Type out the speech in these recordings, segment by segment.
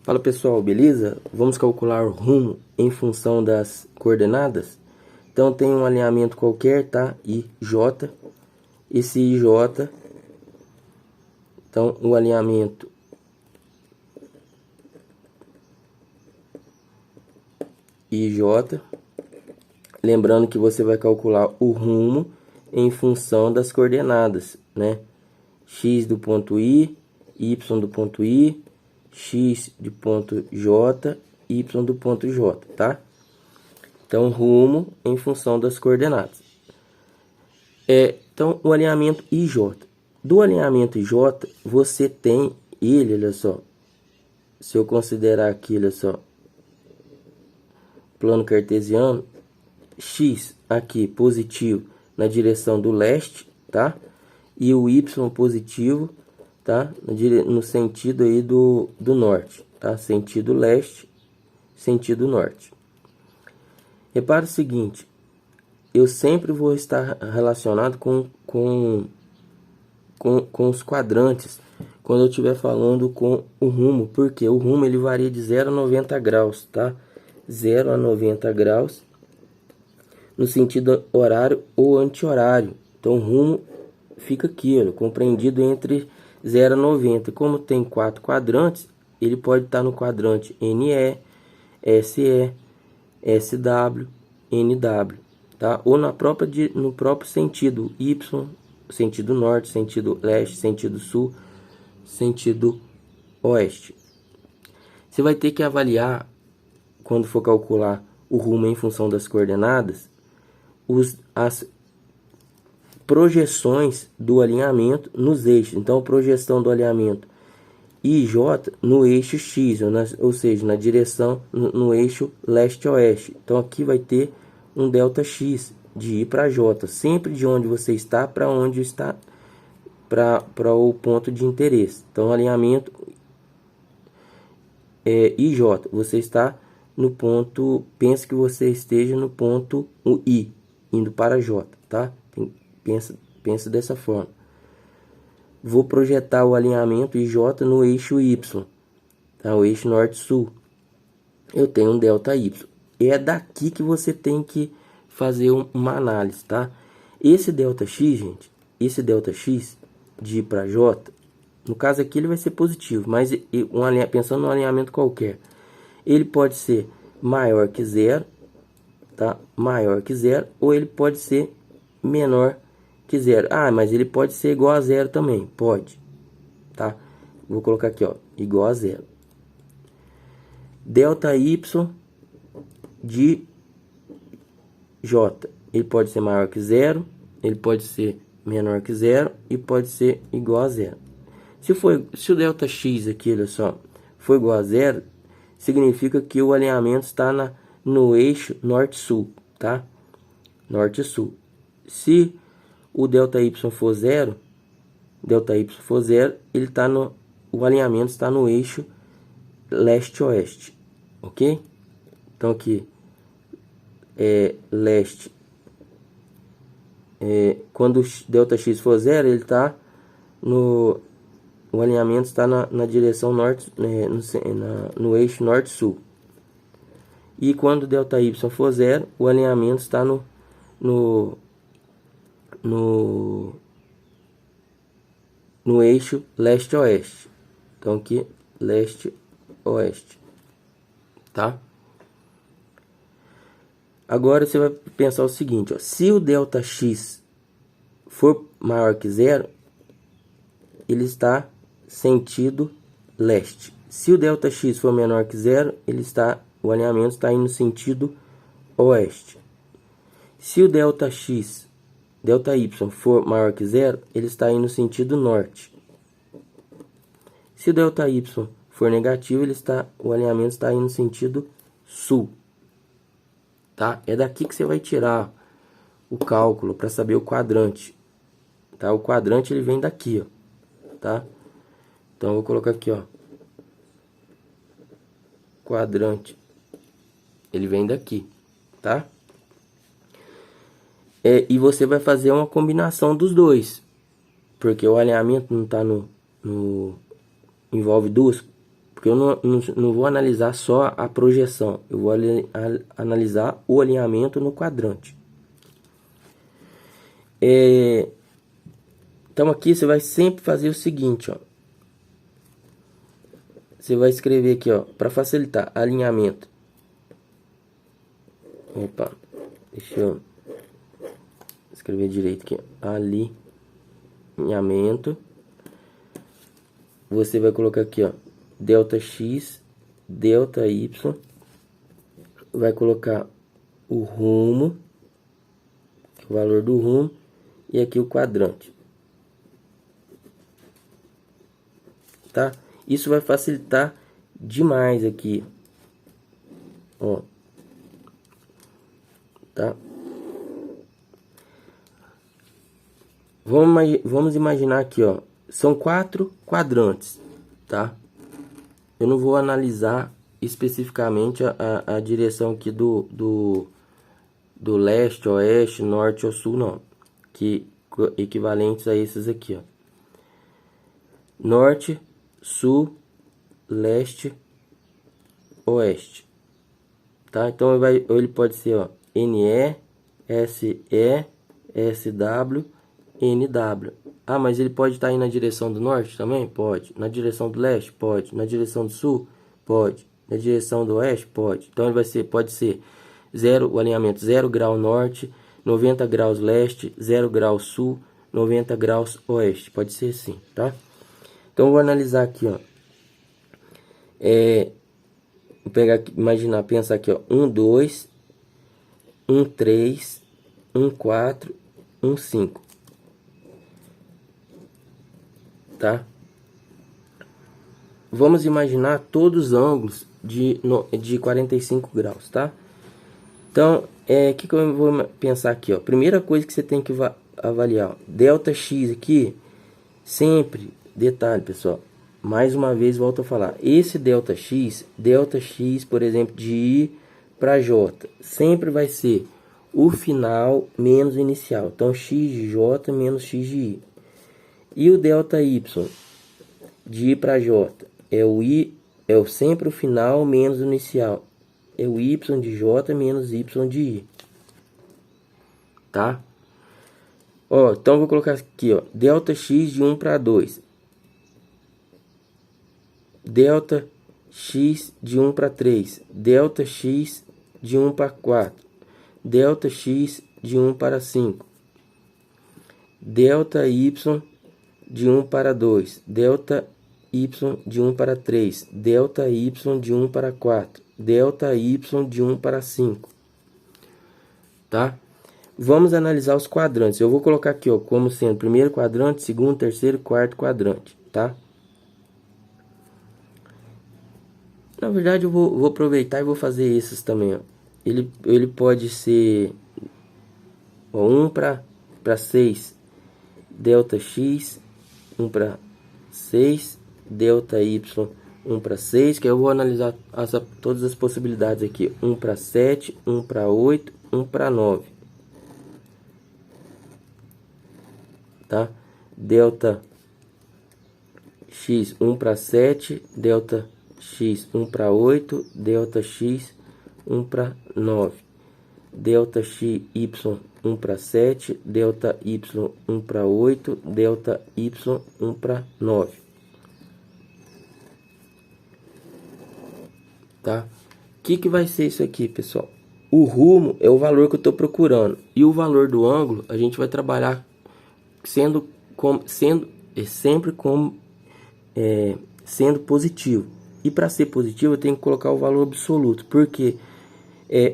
Fala pessoal, beleza? Vamos calcular o rumo em função das coordenadas? Então tem um alinhamento qualquer, tá? IJ. Esse IJ, então o alinhamento IJ. Lembrando que você vai calcular o rumo em função das coordenadas, né? X do ponto I, Y do ponto I, X de ponto J, Y do ponto J, tá? Então, rumo em função das coordenadas. Então, o alinhamento IJ. Do alinhamento IJ, você tem ele, olha só. Se eu considerar aqui, olha só, plano cartesiano, X aqui positivo na direção do leste, tá? E o Y positivo, tá? No sentido aí do norte, tá? Sentido leste, sentido norte. Repara o seguinte, eu sempre vou estar relacionado com os quadrantes quando eu estiver falando com o rumo, porque o rumo ele varia de 0 a 90 graus, tá? 0 a 90 graus no sentido horário ou anti-horário. Então o rumo fica aqui, ó, compreendido entre 0 a 90. Como tem 4 quadrantes, ele pode estar no quadrante NE, SE, SW, NW, tá? Ou no próprio sentido Y, sentido norte, sentido leste, sentido sul, sentido oeste. Você vai ter que avaliar, quando for calcular o rumo em função das coordenadas, as projeções do alinhamento nos eixos. Então, a projeção do alinhamento IJ no eixo X, ou seja, na direção no eixo leste-oeste. Então, aqui vai ter um delta X de I para J, sempre de onde você está para onde está, para o ponto de interesse. Então, alinhamento IJ, você está no ponto, pense que você esteja no ponto I, indo para J, tá? Pensa dessa forma. Vou projetar o alinhamento IJ no eixo Y, tá? O eixo norte-sul. Eu tenho um delta Y. É daqui que você tem que fazer uma análise, tá? Esse delta X, gente, esse delta X de I para J, no caso aqui ele vai ser positivo, mas pensando num alinhamento qualquer, ele pode ser maior que zero, tá? Maior que zero, ou ele pode ser menor que zero. Ah, mas ele pode ser igual a zero também, pode, tá? Vou colocar aqui, ó, igual a zero. Delta Y de J, ele pode ser maior que zero, ele pode ser menor que zero e pode ser igual a zero. Se o delta X aqui, olha só, for igual a zero, significa que o alinhamento está no eixo norte-sul, tá? Norte-sul. Se o delta Y for zero, ele tá o alinhamento está no eixo leste-oeste, ok? Então aqui leste, quando o delta X for zero, ele tá o alinhamento está na direção norte, no eixo norte-sul. E quando delta Y for zero, o alinhamento está no eixo leste-oeste. Então aqui, leste-oeste, tá? Agora você vai pensar o seguinte, ó, se o delta X for maior que zero, ele está sentido leste. Se o delta X for menor que zero, o alinhamento está indo no sentido oeste. Se o delta Y for maior que zero, ele está indo no sentido norte. Se o delta Y for negativo, o alinhamento está indo no sentido sul. Tá? É daqui que você vai tirar o cálculo para saber o quadrante. Tá? O quadrante ele vem daqui, ó. Tá? Então eu vou colocar aqui, ó. Quadrante. Ele vem daqui, tá? E você vai fazer uma combinação dos dois, porque o alinhamento não está envolve duas porque eu não vou analisar só a projeção, eu vou analisar o alinhamento no quadrante. Então aqui você vai sempre fazer o seguinte, ó. Você vai escrever aqui, ó, para facilitar, alinhamento. Opa, deixa eu escrever direito aqui. Alinhamento. Você vai colocar aqui, ó, delta x, delta y. Vai colocar o rumo, o valor do rumo, e aqui o quadrante. Tá? Isso vai facilitar demais aqui, ó. Tá? Vamos imaginar aqui, ó, são 4 quadrantes, tá? Eu não vou analisar especificamente a direção aqui do leste, oeste, norte ou sul, não, que equivalentes a esses aqui, ó. Norte, sul, leste, oeste, tá? Então ele pode ser, ó, NE, SE, SW, NW. Ah, mas ele pode estar aí na direção do norte também? Pode. Na direção do leste? Pode. Na direção do sul? Pode. Na direção do oeste? Pode. Então ele pode ser o alinhamento 0 grau norte, 90 graus leste, 0 grau sul, 90 graus oeste. Pode ser assim, tá? Então eu vou analisar aqui, ó. Vou pegar aqui, pensar aqui, ó. 1, 2, 1, 3, 1, 4, 1, 5. Tá? Vamos imaginar todos os ângulos de 45 graus, tá? Então, que eu vou pensar aqui, ó? Primeira coisa que você tem que avaliar, ó, delta x aqui, sempre, detalhe, pessoal, mais uma vez volto a falar, esse delta x, por exemplo, de I para J, sempre vai ser o final menos o inicial. Então, x de J menos x de I. E o delta y de I para J é sempre o final menos o inicial. É o y de J menos y de I. Tá? Ó, então eu vou colocar aqui, ó, delta x de 1 para 2. Delta x de 1 para 3. Delta x de 1 para 4. Delta x de 1 para 5. Delta y de 1 para 2, delta y de 1 para 3, delta y de 1 para 4, delta y de 1 para 5, tá? Vamos analisar os quadrantes. Eu vou colocar aqui, ó, como sendo primeiro quadrante, segundo, terceiro, quarto quadrante, tá? Na verdade, eu vou aproveitar e vou fazer esses também, ó. Ele pode ser, ó, 1 para 6, delta x, 1 para 6, delta y, 1 para 6, que eu vou analisar todas as possibilidades aqui. 1 para 7, 1 para 8, 1 para 9. Tá? Delta x, 1 para 7, delta x, 1 para 8, delta x, 1 para 9. Delta x, y, 1 para 7, delta y, 1 para 8, delta y, 1 para 9. Tá? O que vai ser isso aqui, pessoal? O rumo é o valor que eu estou procurando. E o valor do ângulo, a gente vai trabalhar sendo positivo. E para ser positivo, eu tenho que colocar o valor absoluto. Porque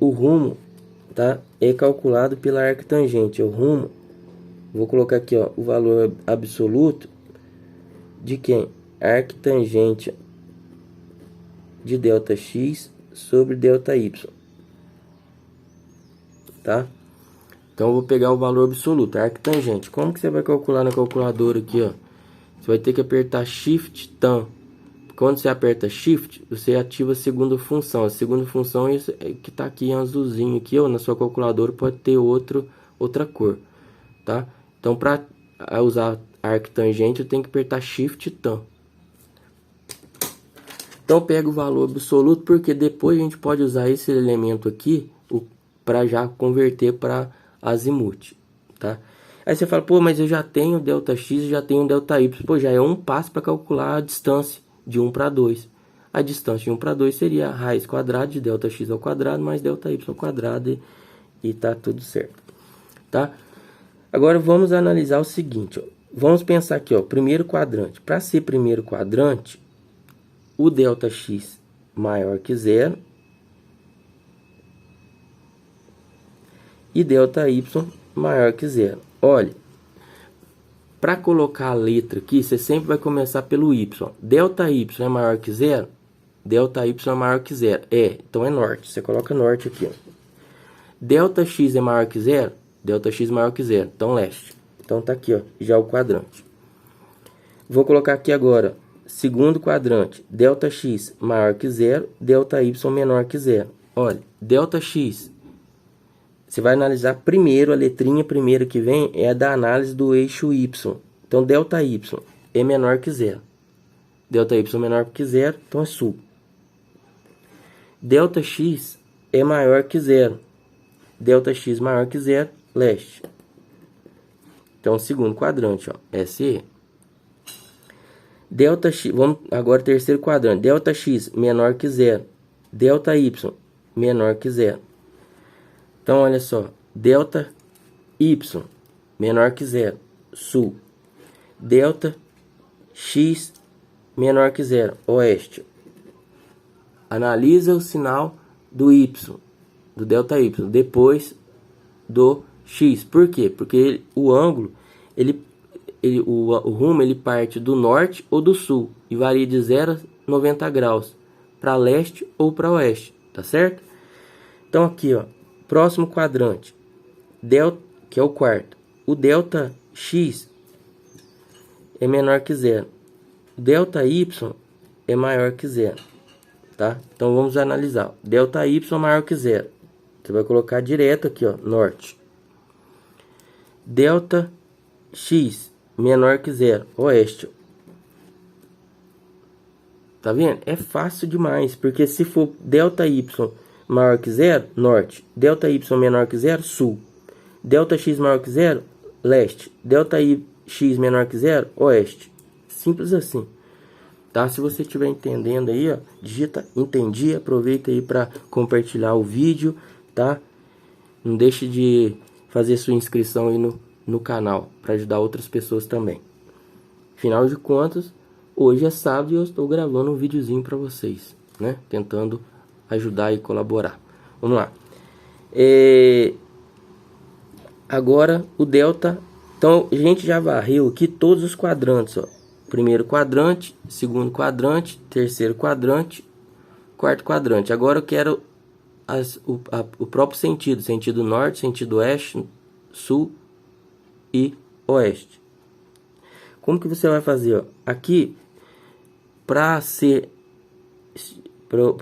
o rumo, tá, é calculado pela arctangente. O rumo, vou colocar aqui, ó, o valor absoluto de quem? Arctangente de delta x sobre delta y. Tá? Então eu vou pegar o valor absoluto, arctangente. Como que você vai calcular na calculadora aqui, ó? Você vai ter que apertar Shift Tam. Quando você aperta Shift, você ativa a segunda função. A segunda função é que está aqui em azulzinho aqui, ó, na sua calculadora pode ter outra cor, tá? Então para usar arctangente eu tenho que apertar Shift Tam. Então pega o valor absoluto, porque depois a gente pode usar esse elemento aqui para já converter para azimuth, tá? Aí você fala, pô, mas eu já tenho ΔX e já tenho ΔY. Pô, já é um passo para calcular a distância de 1 para 2. A distância de 1 para 2 seria a raiz quadrada de ΔX ao quadrado mais ΔY ao quadrado e tá tudo certo, tá? Agora vamos analisar o seguinte, ó. Vamos pensar aqui, ó, primeiro quadrante. Para ser primeiro quadrante, o ΔX maior que zero e ΔY maior que zero. Olha, para colocar a letra aqui, você sempre vai começar pelo y. ΔY é maior que zero? ΔY é maior que zero. Então é norte. Você coloca norte aqui, ó. ΔX é maior que zero? ΔX maior que zero. Então leste. Então tá aqui, ó, já o quadrante. Vou colocar aqui agora, segundo quadrante, ΔX maior que zero, ΔY menor que zero. Olha, ΔX, você vai analisar primeiro, a letrinha primeira que vem é a da análise do eixo Y. Então, ΔY é menor que zero. ΔY menor que zero, então é sul. ΔX é maior que zero. ΔX maior que zero, leste. Então, segundo quadrante, ó, SE. ΔX, vamos agora terceiro quadrante. ΔX menor que zero. ΔY menor que zero. Então, olha só. ΔY menor que zero, sul. ΔX menor que zero, oeste. Analisa o sinal do Y, do ΔY, depois do X. Por quê? Porque o ângulo, o rumo ele parte do norte ou do sul e varia de 0 a 90 graus para leste ou para oeste, tá certo? Então aqui, ó, próximo quadrante, que é o quarto, o ΔX é menor que zero, o ΔY é maior que zero, tá? Então vamos analisar, ΔY é maior que zero, você vai colocar direto aqui, ó, norte. ΔX menor que zero, oeste. Tá vendo? É fácil demais, porque se for ΔY maior que zero, norte. ΔY menor que zero, sul. ΔX maior que zero, leste. ΔX menor que zero, oeste. Simples assim. Tá? Se você estiver entendendo aí, ó, digita entendi, aproveita aí para compartilhar o vídeo, tá? Não deixe de fazer sua inscrição aí no canal, para ajudar outras pessoas também. Afinal de contas, hoje é sábado e eu estou gravando um videozinho para vocês, né? Tentando ajudar e colaborar. Vamos lá. Agora o delta. Então a gente já varreu aqui todos os quadrantes, ó. Primeiro quadrante, segundo quadrante, terceiro quadrante, quarto quadrante. Agora eu quero o próprio sentido, sentido norte, sentido oeste, sul e oeste. Como que você vai fazer? Ó? Aqui, para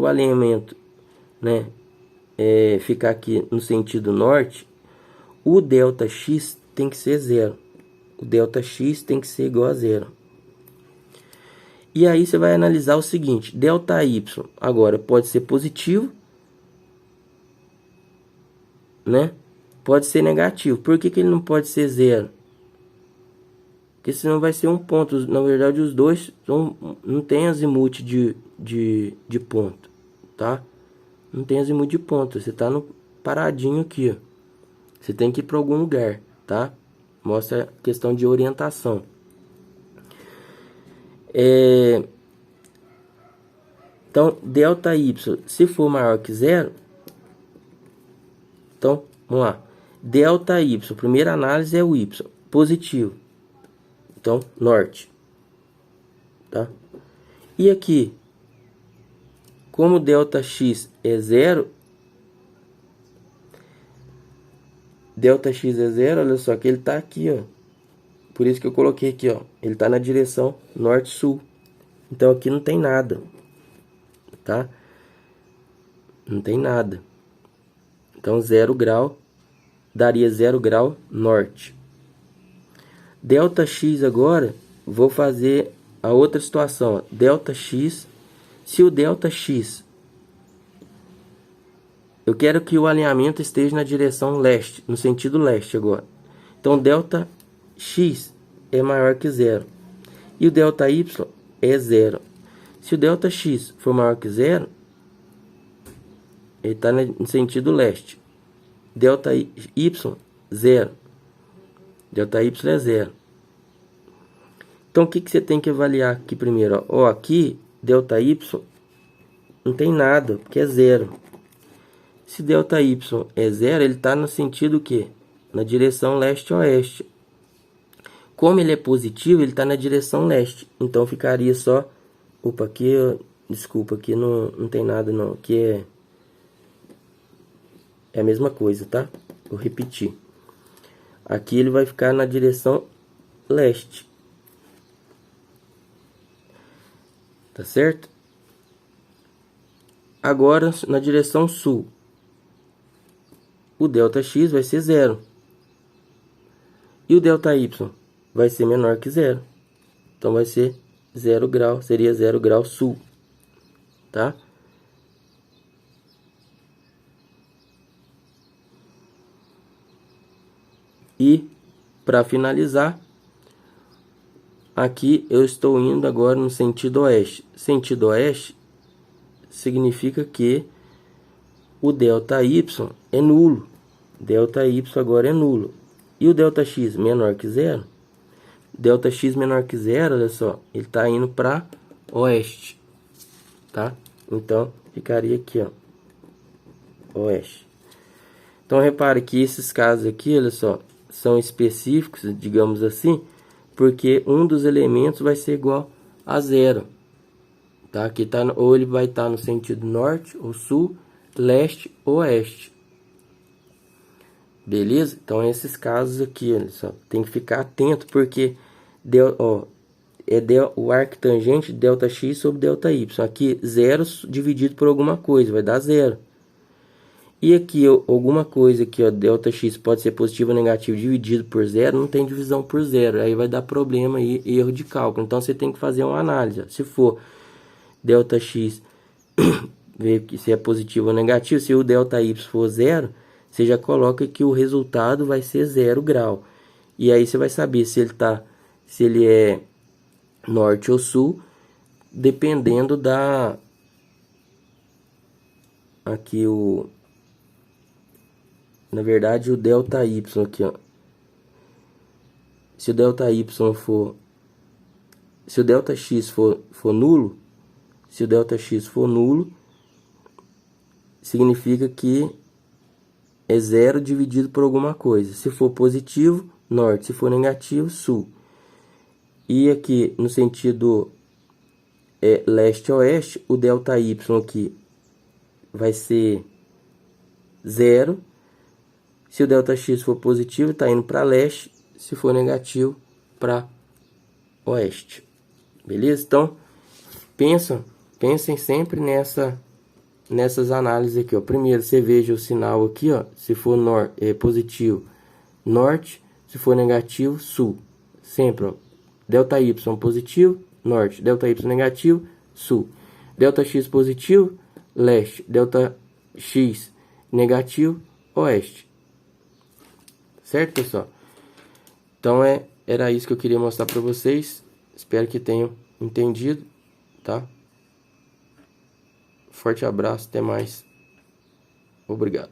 o alinhamento, né, ficar aqui no sentido norte, o ΔX tem que ser zero. O ΔX tem que ser igual a zero. E aí você vai analisar o seguinte, ΔY agora pode ser positivo, né? Pode ser negativo. Por que ele não pode ser zero? Porque senão vai ser um ponto. Na verdade, os dois não tem azimuth de ponto, tá? Não tem azimuth de ponto. Você tá no paradinho aqui, ó. Você tem que ir para algum lugar, tá? Mostra a questão de orientação. Então, ΔY, se for maior que zero, então, vamos lá. ΔY, primeira análise é o Y, positivo. Então, norte. Tá? E aqui, como ΔX é zero, ΔX é zero, olha só que ele tá aqui, ó. Por isso que eu coloquei aqui, ó. Ele tá na direção norte-sul. Então, aqui não tem nada. Tá? Não tem nada. Então, 0 grau daria 0 grau norte. ΔX agora, vou fazer a outra situação. Ó. ΔX Se o delta x, eu quero que o alinhamento esteja na direção leste, no sentido leste agora. Então, delta x é maior que zero. E o delta y é zero. Se o delta x for maior que zero, ele está no sentido leste. Delta y, zero. Delta y é zero. Então, o que você tem que avaliar aqui primeiro? Ó, aqui, delta y não tem nada, porque é zero. Se delta y é zero, ele está no sentido o quê? Na direção leste-oeste. Como ele é positivo, ele está na direção leste. Então, ficaria só... Opa, aqui, desculpa, aqui não tem nada não. Aqui é a mesma coisa, tá? Vou repetir. Aqui ele vai ficar na direção leste. Tá certo? Agora, na direção sul, o delta x vai ser zero. E o delta y vai ser menor que zero. Então, vai ser 0 grau, seria 0 grau sul. Tá? E, para finalizar, aqui eu estou indo agora no sentido oeste. Sentido oeste significa que o delta y é nulo. Delta y agora é nulo. E o delta x menor que zero? Delta x menor que zero, olha só, ele está indo para oeste. Tá? Então, ficaria aqui, ó, oeste. Então, repare que esses casos aqui, olha só, são específicos, digamos assim, porque um dos elementos vai ser igual a zero. Tá? Aqui tá, ou ele vai estar no sentido norte ou sul, leste ou oeste. Beleza? Então, esses casos aqui, olha só, tem que ficar atento, porque o arctangente delta x sobre delta y. Aqui, zero dividido por alguma coisa, vai dar zero. E aqui, alguma coisa aqui, ó, delta x pode ser positivo ou negativo dividido por zero, não tem divisão por zero. Aí vai dar problema aí, erro de cálculo. Então, você tem que fazer uma análise. Ó. Se for delta x, ver se é positivo ou negativo. Se o delta y for zero, você já coloca que o resultado vai ser 0 grau. E aí você vai saber se ele é norte ou sul, dependendo da... Aqui na verdade, o delta y aqui, ó. Se o delta y for... Se o delta x for nulo, se o delta x for nulo, significa que é zero dividido por alguma coisa. Se for positivo, norte. Se for negativo, sul. E aqui, no sentido leste-oeste, o delta y aqui vai ser zero. Se o delta x for positivo, está indo para leste. Se for negativo, para oeste. Beleza? Então, pensem sempre nessas análises aqui, ó. Primeiro, você veja o sinal aqui, ó. Se for positivo, norte. Se for negativo, sul. Sempre, ó. Delta y positivo, norte. Delta y negativo, sul. Delta x positivo, leste. Delta x negativo, oeste. Certo, pessoal? Então, era isso que eu queria mostrar para vocês. Espero que tenham entendido, tá? Forte abraço, até mais. Obrigado.